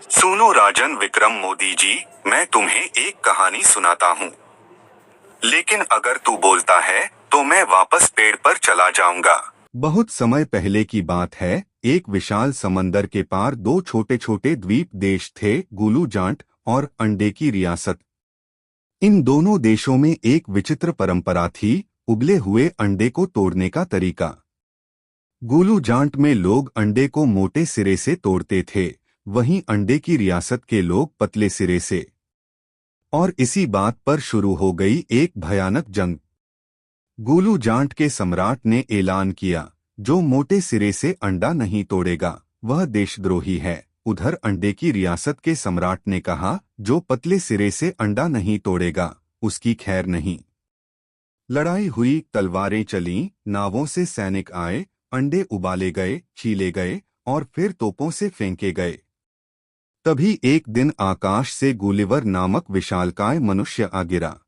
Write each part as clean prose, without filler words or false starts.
सुनो राजन विक्रम मोदी जी, मैं तुम्हें एक कहानी सुनाता हूँ। लेकिन अगर तू बोलता है तो मैं वापस पेड़ पर चला जाऊंगा। बहुत समय पहले की बात है। एक विशाल समंदर के पार दो छोटे छोटे द्वीप देश थे, गुलू जाट और अंडे की रियासत। इन दोनों देशों में एक विचित्र परंपरा थी, उबले हुए अंडे को तोड़ने का तरीका। गुलू जाट में लोग अंडे को मोटे सिरे से तोड़ते थे, वहीं अंडे की रियासत के लोग पतले सिरे से। और इसी बात पर शुरू हो गई एक भयानक जंग। गुलू जाट के सम्राट ने ऐलान किया, जो मोटे सिरे से अंडा नहीं तोड़ेगा वह देशद्रोही है। उधर अंडे की रियासत के सम्राट ने कहा, जो पतले सिरे से अंडा नहीं तोड़ेगा उसकी खैर नहीं। लड़ाई हुई, तलवारें चलीं, नावों से सैनिक आए, अंडे उबाले गए, छीले गए और फिर तोपों से फेंके गए। तभी एक दिन आकाश से गुलिवर नामक विशालकाय मनुष्य आ गिरा।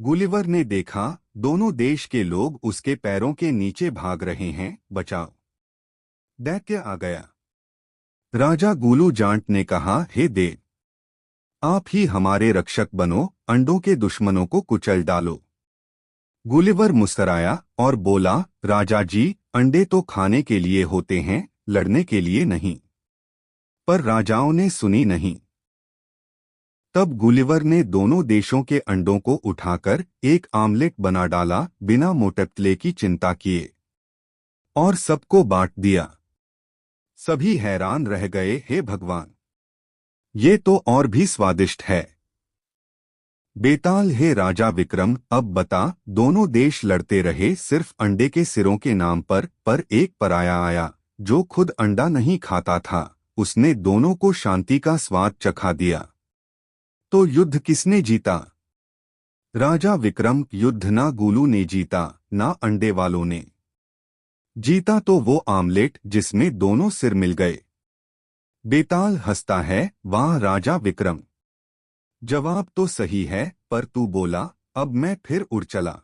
गुलिवर ने देखा, दोनों देश के लोग उसके पैरों के नीचे भाग रहे हैं, बचाओ। दैत्य आ गया। राजा गुलू जाट ने कहा, हे देव, आप ही हमारे रक्षक बनो, अंडों के दुश्मनों को कुचल डालो। गुलिवर मुस्कराया और बोला, राजा जी, अंडे तो खाने के लिए होते हैं, लड़ने के लिए नहीं। पर राजाओं ने सुनी नहीं। तब गुलिवर ने दोनों देशों के अंडों को उठाकर एक आमलेट बना डाला, बिना मोटकले की चिंता किए, और सबको बांट दिया। सभी हैरान रह गए, हे भगवान, ये तो और भी स्वादिष्ट है। बेताल, हे राजा विक्रम, अब बता, दोनों देश लड़ते रहे सिर्फ अंडे के सिरों के नाम पर एक पराया आया, जो खुद अंडा नहीं खाता था। उसने दोनों को शांति का स्वाद चखा दिया। तो युद्ध किसने जीता? राजा विक्रम, युद्ध ना गुलू ने जीता, ना अंडे वालों ने। जीता तो वो आमलेट जिसमें दोनों सिर मिल गए। बेताल हंसता है, वाह राजा विक्रम, जवाब तो सही है, पर तू बोला, अब मैं फिर उड़ चला।